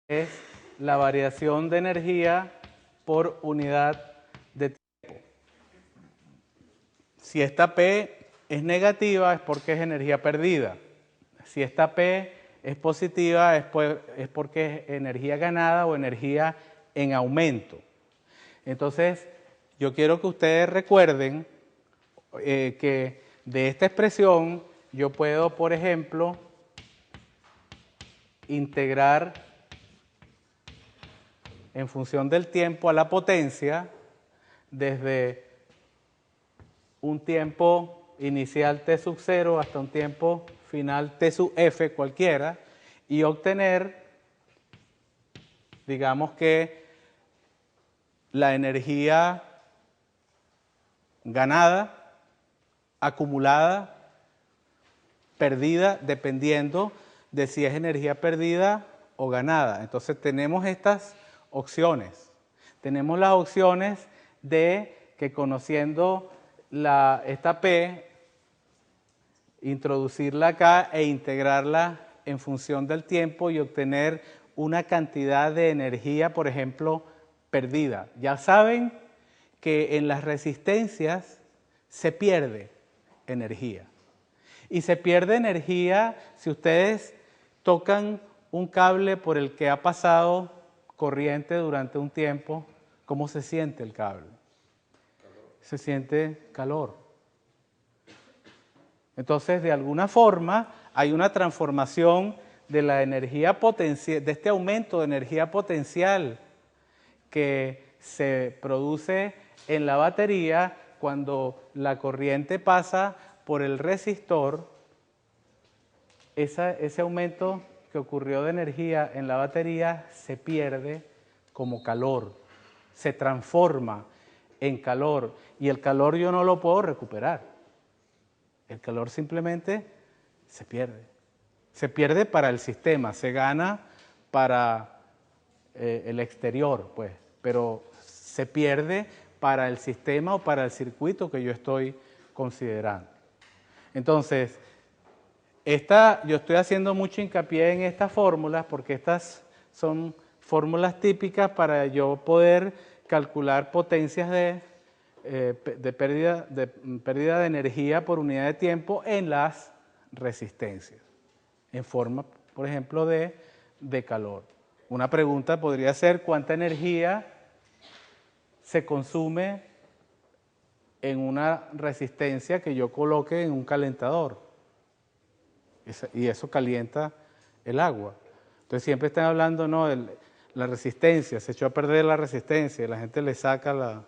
es la variación de energía por unidad de tiempo. Si esta P es negativa es porque es energía perdida. Si esta P es positiva es porque es energía ganada o energía en aumento. Entonces, yo quiero que ustedes recuerden que de esta expresión yo puedo, por ejemplo, integrar en función del tiempo a la potencia desde un tiempo inicial t sub 0 hasta un tiempo final t sub f cualquiera y obtener, digamos que la energía ganada, acumulada, perdida, dependiendo de si es energía perdida o ganada. Entonces tenemos estas opciones. Tenemos las opciones de que conociendo esta P, introducirla acá e integrarla en función del tiempo y obtener una cantidad de energía, por ejemplo, perdida. Ya saben que en las resistencias se pierde energía. Y se pierde energía si ustedes tocan un cable por el que ha pasado corriente durante un tiempo. ¿Cómo se siente el cable? Se siente calor. Entonces, de alguna forma, hay una transformación de la energía potencial, de este aumento de energía potencial que se produce en la batería cuando la corriente pasa por el resistor. Ese aumento que ocurrió de energía en la batería se pierde como calor, se transforma en calor y el calor yo no lo puedo recuperar. El calor simplemente se pierde. Se pierde para el sistema, se gana para el exterior, pues, pero se pierde para el sistema o para el circuito que yo estoy considerando. Entonces, yo estoy haciendo mucho hincapié en estas fórmulas porque estas son fórmulas típicas para yo poder calcular potencias de pérdida de energía por unidad de tiempo en las resistencias, en forma, por ejemplo, de calor. Una pregunta podría ser ¿cuánta energía se consume en una resistencia que yo coloque en un calentador? Y eso calienta el agua. Entonces siempre están hablando, no, la resistencia, se echó a perder la resistencia, y la gente le saca la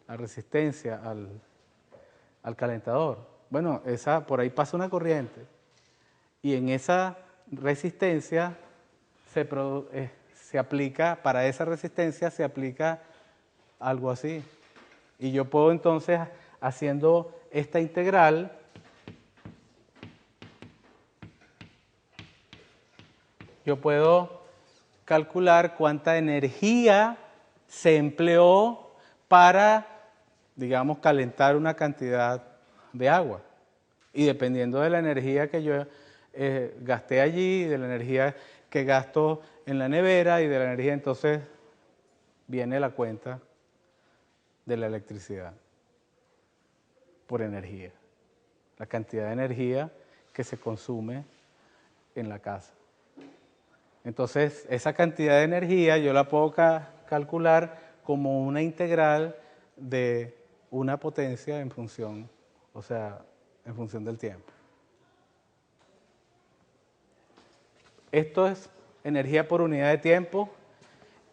resistencia al calentador. Bueno, por ahí pasa una corriente y en esa resistencia se aplica, para esa resistencia se aplica algo así. Y yo puedo entonces, haciendo esta integral, yo puedo calcular cuánta energía se empleó para, digamos, calentar una cantidad de agua. Y dependiendo de la energía que yo gasté allí, de la energía que gasto en la nevera y de la energía, entonces viene la cuenta de la electricidad por energía. La cantidad de energía que se consume en la casa. Entonces, esa cantidad de energía yo la puedo calcular como una integral de una potencia en función, o sea, en función del tiempo. Esto es energía por unidad de tiempo,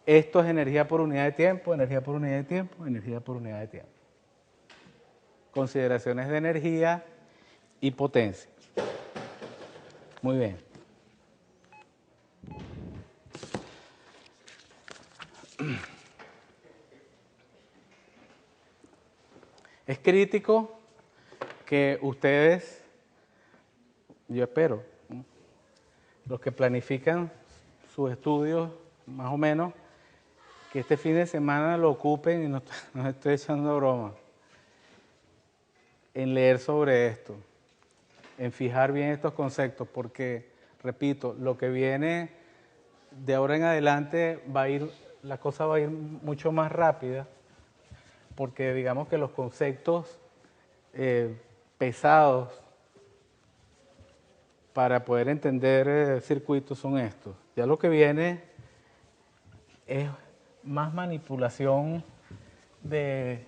esto es energía por unidad de tiempo, energía por unidad de tiempo, energía por unidad de tiempo. Consideraciones de energía y potencia. Muy bien. Es crítico que ustedes, yo espero, los que planifican sus estudios, más o menos, que este fin de semana lo ocupen, y no estoy echando broma, en leer sobre esto, en fijar bien estos conceptos, porque, repito, lo que viene de ahora en adelante la cosa va a ir mucho más rápida, porque digamos que los conceptos pesados para poder entender circuitos son estos. Ya lo que viene es más manipulación de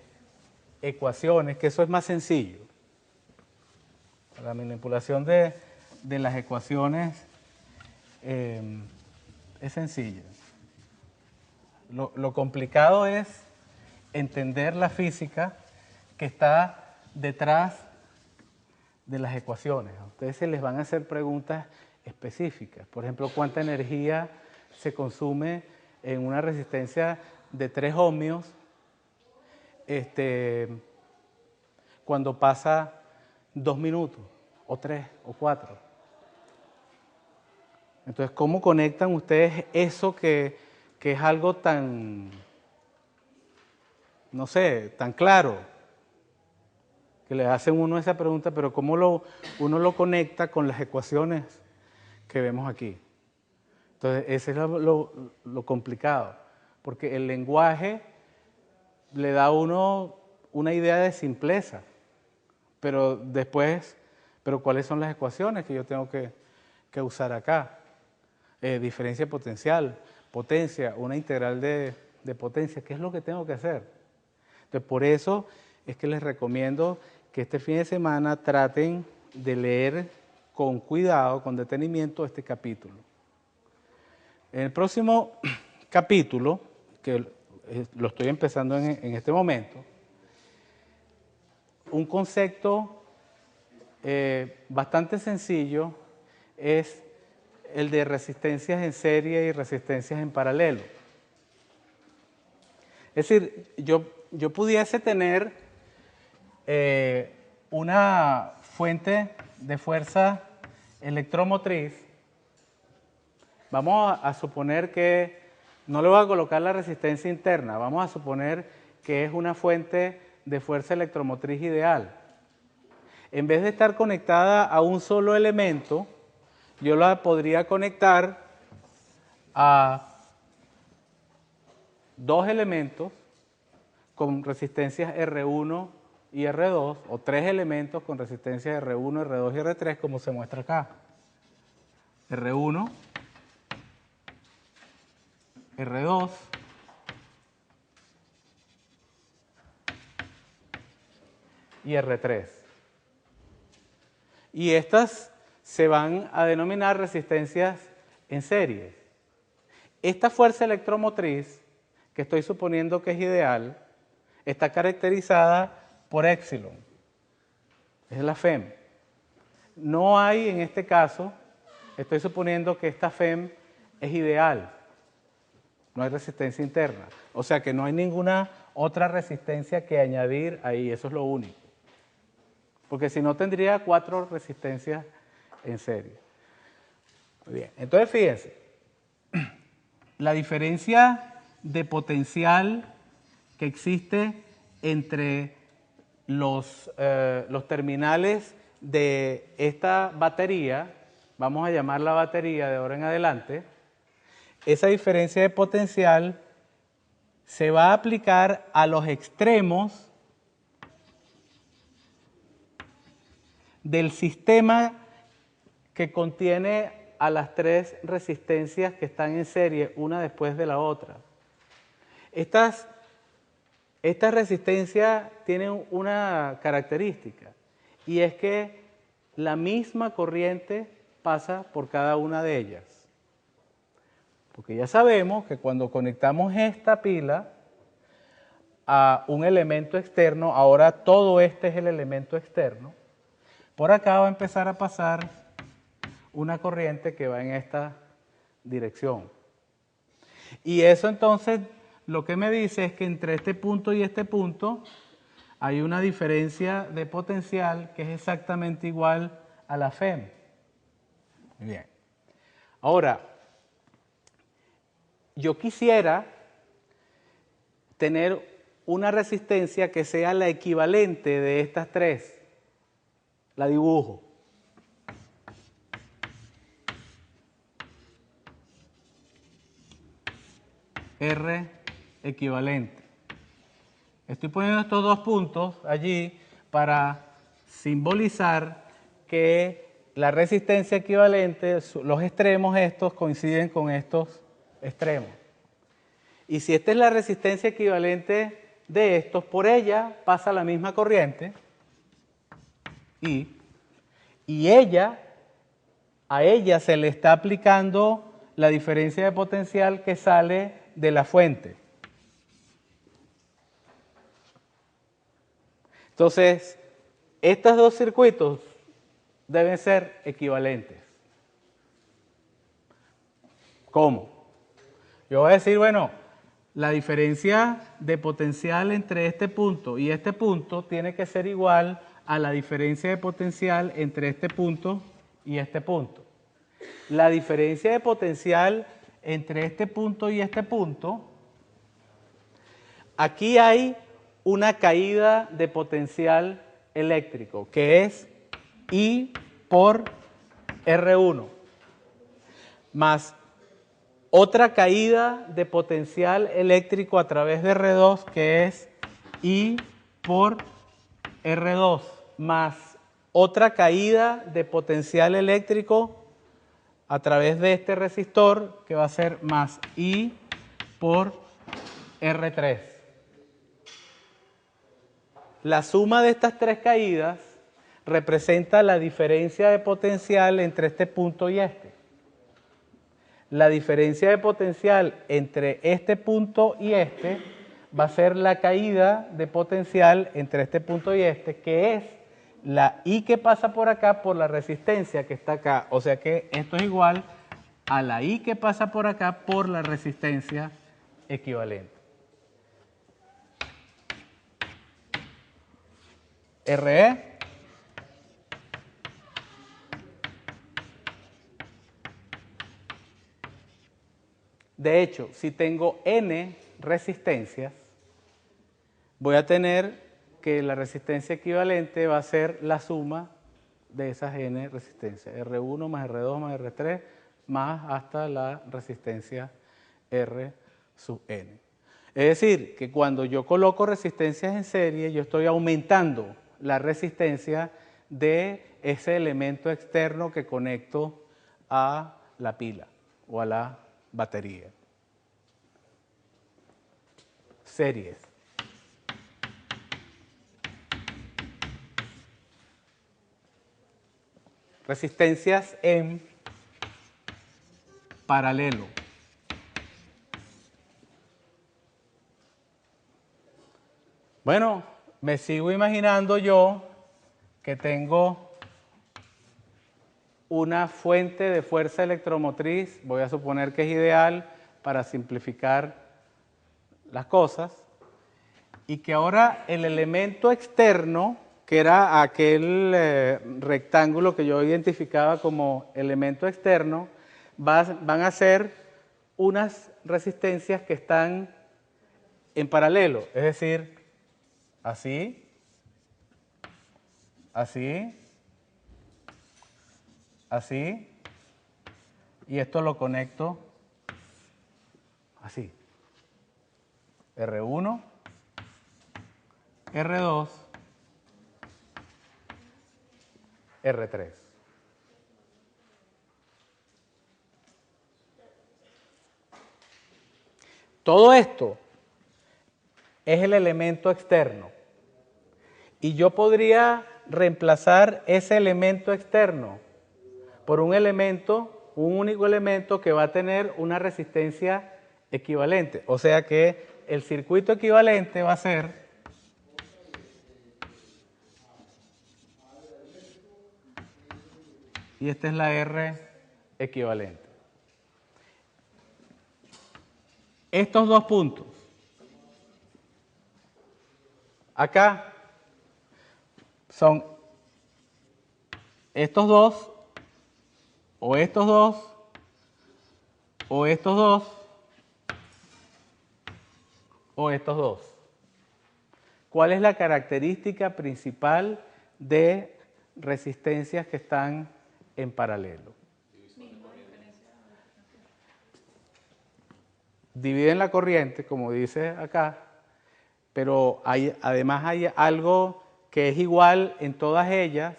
ecuaciones, que eso es más sencillo. La manipulación de las ecuaciones es sencilla. Lo complicado es entender la física que está detrás de las ecuaciones. A ustedes se les van a hacer preguntas específicas. Por ejemplo, ¿cuánta energía se consume en una resistencia de 3 ohmios cuando pasa 2 minutos, o 3, o 4? Entonces, ¿cómo conectan ustedes eso que es algo tan, no sé, tan claro? Que le hacen uno esa pregunta, pero ¿cómo uno lo conecta con las ecuaciones que vemos aquí? Entonces, ese es lo complicado, porque el lenguaje le da a uno una idea de simpleza, pero después, ¿cuáles son las ecuaciones que yo tengo que usar acá? Diferencia potencial, potencia, una integral de potencia, ¿qué es lo que tengo que hacer? Entonces, por eso es que les recomiendo que este fin de semana traten de leer con cuidado, con detenimiento este capítulo. En el próximo capítulo, que lo estoy empezando en este momento, un concepto bastante sencillo es el de resistencias en serie y resistencias en paralelo. Es decir, yo pudiese tener una fuente de fuerza electromotriz. Vamos a suponer que, no le voy a colocar la resistencia interna, vamos a suponer que es una fuente de fuerza electromotriz ideal. En vez de estar conectada a un solo elemento, yo la podría conectar a 2 elementos con resistencias R1 y R2, o 3 elementos con resistencias R1, R2 y R3, como se muestra acá. R1, R2, y R3. Y estas se van a denominar resistencias en serie. Esta fuerza electromotriz, que estoy suponiendo que es ideal, está caracterizada por épsilon, es la FEM. No hay en este caso, estoy suponiendo que esta FEM es ideal, no hay resistencia interna, o sea que no hay ninguna otra resistencia que añadir ahí, eso es lo único. Porque si no tendría 4 resistencias en serie. Muy bien, entonces fíjense, la diferencia de potencial que existe entre los terminales de esta batería, vamos a llamarla batería de ahora en adelante, esa diferencia de potencial se va a aplicar a los extremos del sistema que contiene a las 3 resistencias que están en serie, una después de la otra. Estas resistencias tienen una característica, y es que la misma corriente pasa por cada una de ellas. Porque ya sabemos que cuando conectamos esta pila a un elemento externo, ahora todo este es el elemento externo, por acá va a empezar a pasar una corriente que va en esta dirección. Y eso entonces lo que me dice es que entre este punto y este punto hay una diferencia de potencial que es exactamente igual a la FEM. Muy bien. Ahora, yo quisiera tener una resistencia que sea la equivalente de estas 3. La dibujo. R equivalente. Estoy poniendo estos dos puntos allí para simbolizar que la resistencia equivalente, los extremos estos coinciden con estos extremos. Y si esta es la resistencia equivalente de estos, por ella pasa la misma corriente y a ella se le está aplicando la diferencia de potencial que sale de la fuente. Entonces, estos dos circuitos deben ser equivalentes. ¿Cómo? Yo voy a decir, bueno, la diferencia de potencial entre este punto y este punto tiene que ser igual a la diferencia de potencial entre este punto y este punto. La diferencia de potencial entre este punto y este punto, aquí hay una caída de potencial eléctrico, que es I por R1, más otra caída de potencial eléctrico a través de R2, que es I por R2, más otra caída de potencial eléctrico a través de este resistor, que va a ser más I por R3. La suma de estas tres caídas representa la diferencia de potencial entre este punto y este. La diferencia de potencial entre este punto y este va a ser la caída de potencial entre este punto y este, que es la I que pasa por acá por la resistencia que está acá. O sea que esto es igual a la I que pasa por acá por la resistencia equivalente. RE de hecho, si tengo N resistencias, voy a tener que la resistencia equivalente va a ser la suma de esas N resistencias, R1 más R2 más R3, más hasta la resistencia R sub N. Es decir, que cuando yo coloco resistencias en serie, yo estoy aumentando la resistencia de ese elemento externo que conecto a la pila o a la batería. Series. Resistencias en paralelo. Bueno, me sigo imaginando yo que tengo una fuente de fuerza electromotriz, voy a suponer que es ideal para simplificar las cosas, y que ahora el elemento externo, que era aquel rectángulo que yo identificaba como elemento externo, van a ser unas resistencias que están en paralelo, es decir, así, así, así, y esto lo conecto así. R1, R2, R3. Todo esto es el elemento externo. Y yo podría reemplazar ese elemento externo por un elemento, un único elemento que va a tener una resistencia equivalente. O sea que el circuito equivalente va a ser y esta es la R equivalente. Estos dos puntos, acá, son estos dos, o estos dos, o estos dos, o estos dos. ¿Cuál es la característica principal de resistencias que están en paralelo? dividen la corriente, como dice acá, pero además hay algo que es igual en todas ellas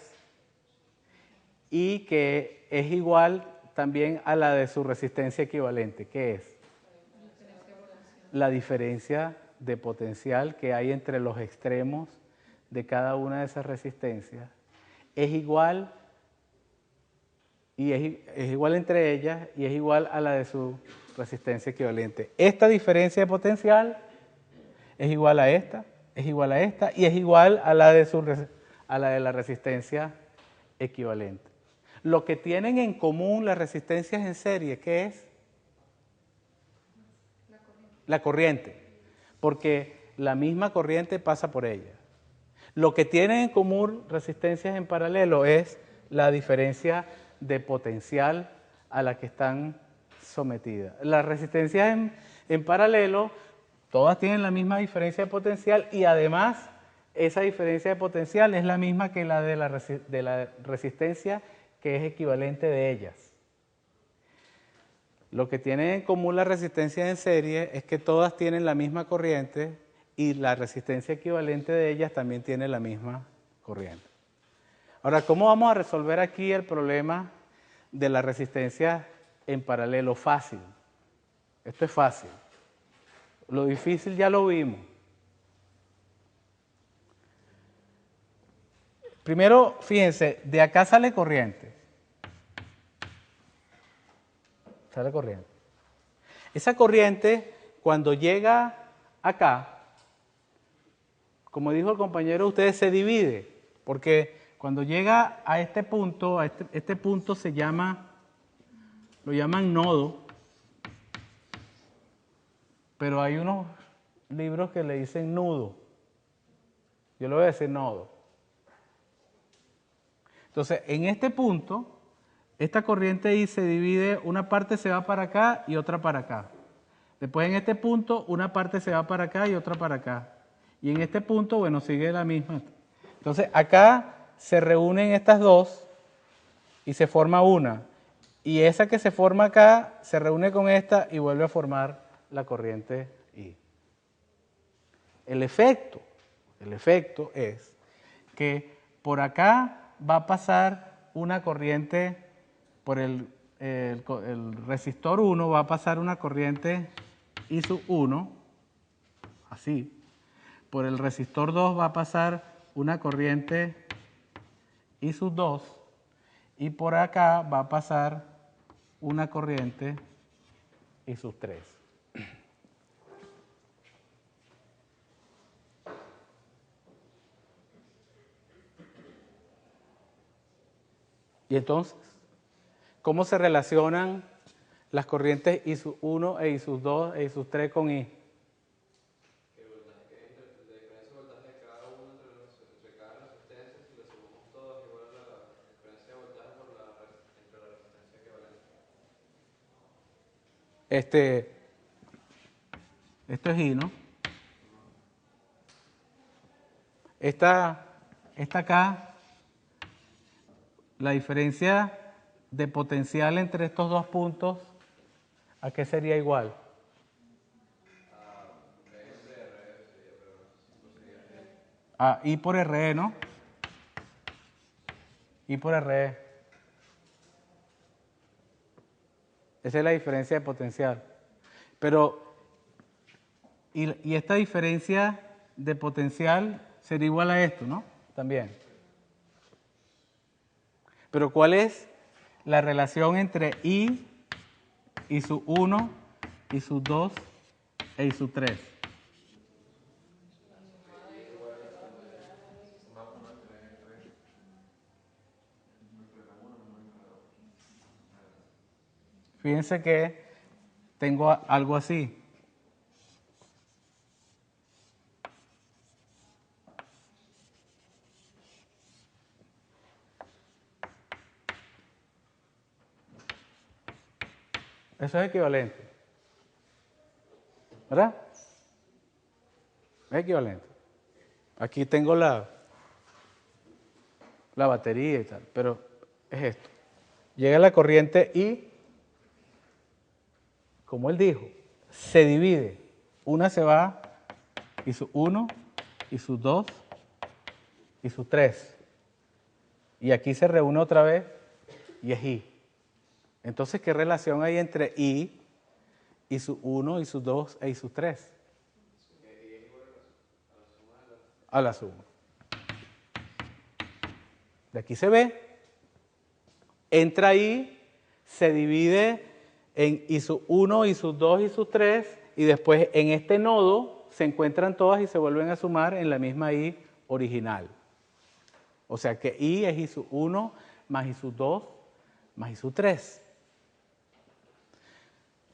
y que es igual también a la de su resistencia equivalente. ¿Qué es? La diferencia de potencial que hay entre los extremos de cada una de esas resistencias es igual y es igual entre ellas y es igual a la de su resistencia equivalente. Esta diferencia de potencial es igual a esta, es igual a esta y es igual a la de la resistencia equivalente. Lo que tienen en común las resistencias en serie, ¿qué es? La corriente, porque la misma corriente pasa por ella. Lo que tienen en común resistencias en paralelo es la diferencia de potencial a la que están sometidas. Las resistencias en paralelo, todas tienen la misma diferencia de potencial y además esa diferencia de potencial es la misma que la de la resistencia que es equivalente de ellas. Lo que tienen en común las resistencias en serie es que todas tienen la misma corriente y la resistencia equivalente de ellas también tiene la misma corriente. Ahora, ¿cómo vamos a resolver aquí el problema de la resistencia en paralelo? Fácil. Esto es fácil. Lo difícil ya lo vimos. Primero, fíjense, de acá sale corriente. Sale corriente. Esa corriente, cuando llega acá, como dijo el compañero, ustedes se divide, porque cuando llega a este punto se llama, lo llaman nodo, pero hay unos libros que le dicen nudo. Yo le voy a decir nodo. Entonces, en este punto, esta corriente I se divide, una parte se va para acá y otra para acá. Después en este punto, una parte se va para acá y otra para acá. Y en este punto, bueno, sigue la misma. Entonces, acá se reúnen estas dos y se forma una. Y esa que se forma acá se reúne con esta y vuelve a formar la corriente I. El efecto es que por acá va a pasar una corriente, por el resistor 1 va a pasar una corriente I sub 1, así. Por el resistor 2 va a pasar una corriente I sub 2 y por acá va a pasar una corriente I sub 3. Y entonces, ¿cómo se relacionan las corrientes I sub 1 e I sub 2 e I sub 3 con I? Esto es I, ¿no? Esta acá, la diferencia de potencial entre estos dos puntos, ¿a qué sería igual? A I por RE, ¿no? I por RE. Esa es la diferencia de potencial. Pero, y esta diferencia de potencial sería igual a esto, ¿no? También. Pero ¿cuál es la relación entre I sub 1, I sub 2 e I sub 3? Fíjense que tengo algo así. Eso es equivalente. ¿Verdad? Es equivalente. Aquí tengo la batería y tal, pero es esto. Llega la corriente I, como él dijo, se divide. Una se va y su 1 y su 2 y su 3. Y aquí se reúne otra vez y es I. Entonces, ¿qué relación hay entre I y su 1 y su 2 y su 3? A la suma. De aquí se ve. Entra I, se divide en I sub 1, I sub 2 y sub 3, y después en este nodo se encuentran todas y se vuelven a sumar en la misma I original. O sea que I es I sub 1 más I sub 2 más I sub 3.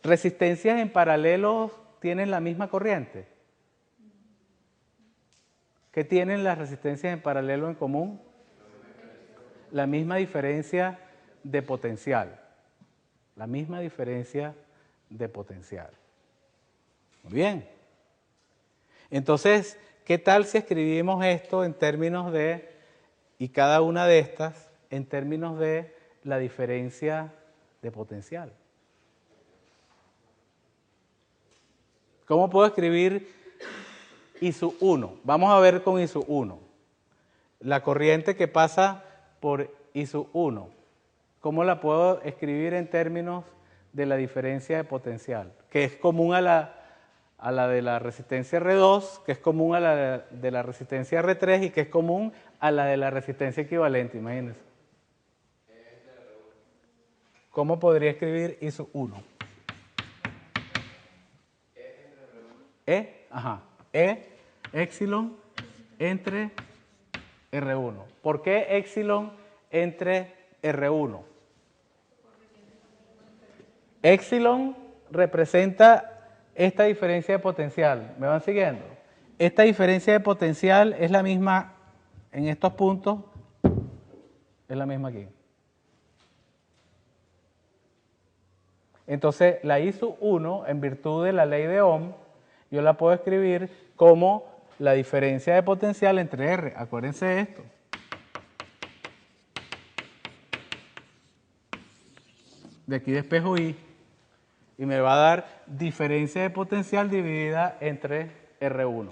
¿Resistencias en paralelo tienen la misma corriente? ¿Qué tienen las resistencias en paralelo en común? La misma diferencia de potencial. La misma diferencia de potencial. Muy bien. Entonces, ¿qué tal si escribimos esto en términos de, y cada una de estas, en términos de la diferencia de potencial? ¿Cómo puedo escribir I sub 1? Vamos a ver con I sub 1. La corriente que pasa por I sub 1. ¿Cómo la puedo escribir en términos de la diferencia de potencial? Que es común a la de la resistencia R2, que es común a la de la resistencia R3 y que es común a la de la resistencia equivalente, imagínense. ¿Cómo podría escribir I sub 1? Epsilon entre R1. ¿Por qué epsilon entre R1? Epsilon representa esta diferencia de potencial. ¿Me van siguiendo? Esta diferencia de potencial es la misma en estos puntos, es la misma aquí. Entonces, la I sub 1, en virtud de la ley de Ohm, yo la puedo escribir como la diferencia de potencial entre R. Acuérdense de esto. De aquí despejo I. Y me va a dar diferencia de potencial dividida entre R1.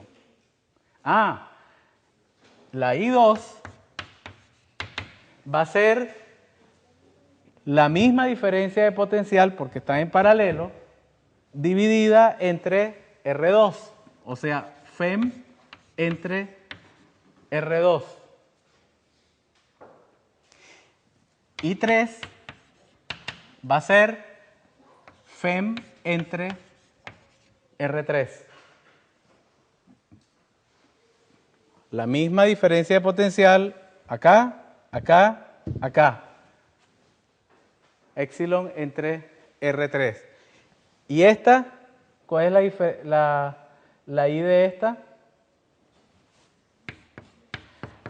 La I2 va a ser la misma diferencia de potencial, porque están en paralelo, dividida entre R2. O sea, FEM entre R2. I3 va a ser FEM entre R3. La misma diferencia de potencial acá, acá, acá. Epsilon entre R3. ¿Y esta? ¿Cuál es la I de esta?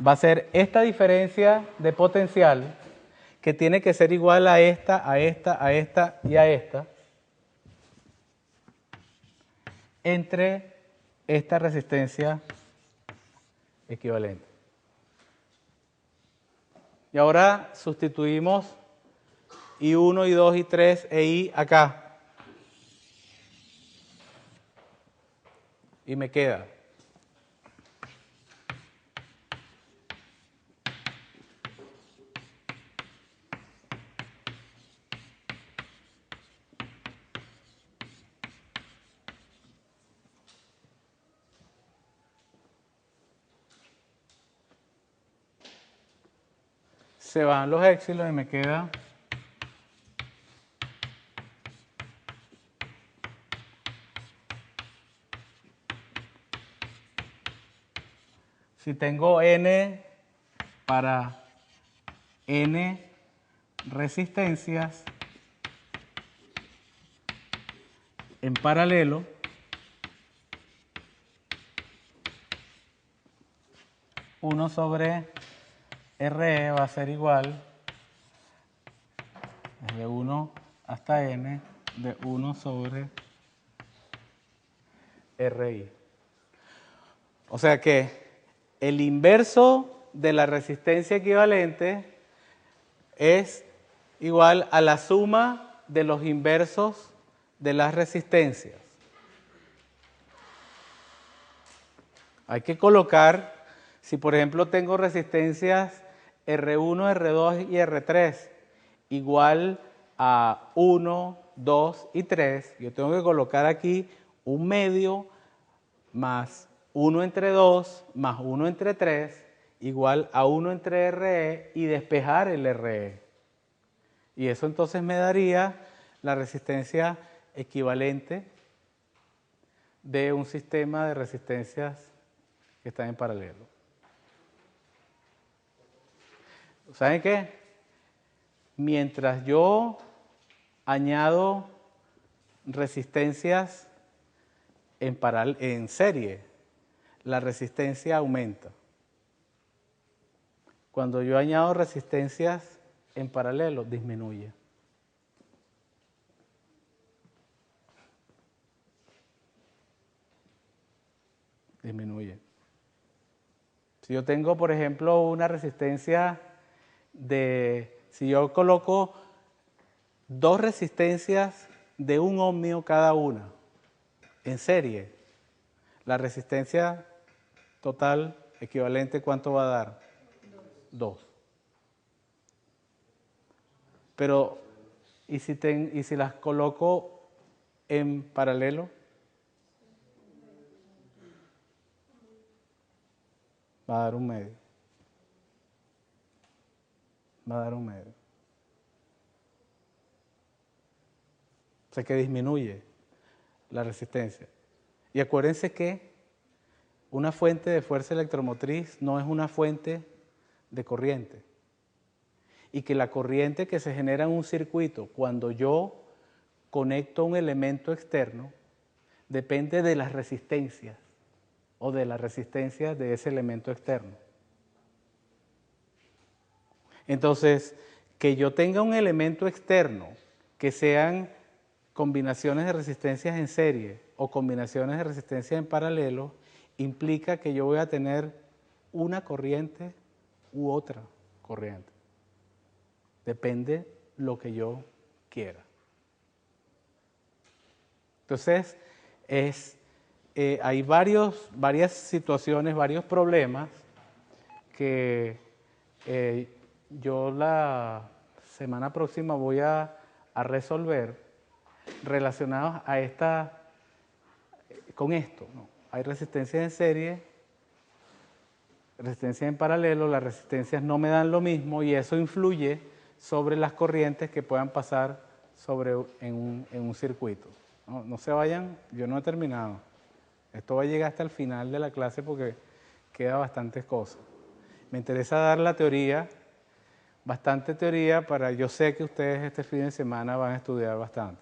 Va a ser esta diferencia de potencial que tiene que ser igual a esta, a esta, a esta y a esta entre esta resistencia equivalente. Y ahora sustituimos I1, I2, I3 e I acá. Y me queda se van los épsilon y me queda si tengo N para N resistencias en paralelo, uno sobre RE va a ser igual desde 1 hasta N de 1 sobre RI. O sea que el inverso de la resistencia equivalente es igual a la suma de los inversos de las resistencias. Hay que colocar, si por ejemplo tengo resistencias R1, R2 y R3 igual a 1, 2 y 3, yo tengo que colocar aquí un medio más 1 entre 2 más 1 entre 3 igual a 1 entre RE y despejar el RE. Y eso entonces me daría la resistencia equivalente de un sistema de resistencias que están en paralelo. ¿Saben qué? Mientras yo añado resistencias en serie, la resistencia aumenta. Cuando yo añado resistencias en paralelo, disminuye. Disminuye. Si yo tengo, por ejemplo, una resistencia si yo coloco 2 resistencias de 1 ohmio cada una en serie, la resistencia total equivalente, ¿cuánto va a dar? 2. Pero, ¿y si las coloco en paralelo? Va a dar un medio. Va a dar un medio. O sea que disminuye la resistencia. Y acuérdense que una fuente de fuerza electromotriz no es una fuente de corriente. Y que la corriente que se genera en un circuito cuando yo conecto un elemento externo depende de las resistencias o de la resistencia de ese elemento externo. Entonces, que yo tenga un elemento externo que sean combinaciones de resistencias en serie o combinaciones de resistencias en paralelo implica que yo voy a tener una corriente u otra corriente. Depende lo que yo quiera. Entonces, hay varias situaciones, varios problemas que yo la semana próxima voy a resolver relacionados con esto, ¿no? Hay resistencias en serie, resistencias en paralelo, las resistencias no me dan lo mismo y eso influye sobre las corrientes que puedan pasar en un circuito. No se vayan, yo no he terminado. Esto va a llegar hasta el final de la clase porque queda bastantes cosas. Me interesa dar la teoría, bastante teoría, yo sé que ustedes este fin de semana van a estudiar bastante.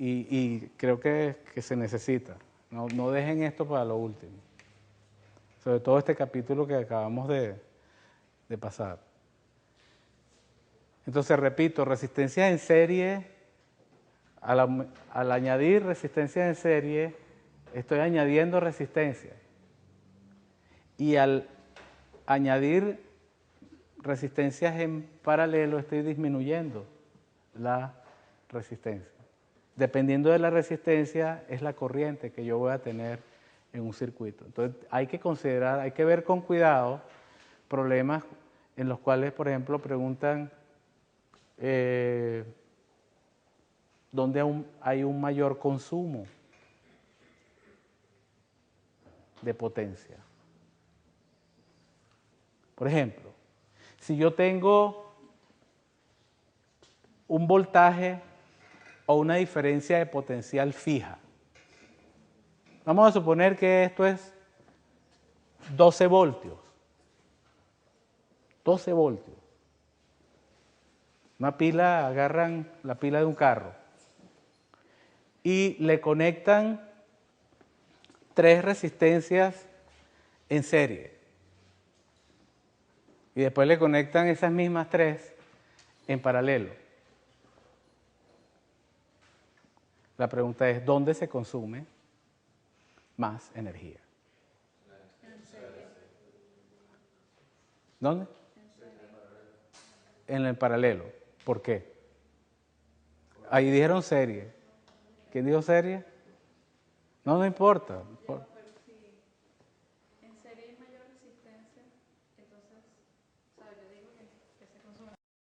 Y creo que se necesita. No dejen esto para lo último. Sobre todo este capítulo que acabamos de pasar. Entonces, repito, resistencias en serie, al añadir resistencias en serie, estoy añadiendo resistencia. Y al añadir resistencias en paralelo, estoy disminuyendo la resistencia. Dependiendo de la resistencia, es la corriente que yo voy a tener en un circuito. Entonces, hay que considerar, hay que ver con cuidado problemas en los cuales, por ejemplo, preguntan dónde hay un mayor consumo de potencia. Por ejemplo, si yo tengo un voltaje o una diferencia de potencial fija, vamos a suponer que esto es 12 voltios. 12 voltios. Una pila, agarran la pila de un carro y le conectan 3 resistencias en serie. Y después le conectan esas mismas 3 en paralelo. La pregunta es, ¿dónde se consume más energía? ¿Dónde? En el paralelo. ¿Por qué? Ahí dijeron serie. ¿Quién dijo serie? No importa. potencia, entonces, o sea, yo digo que se consume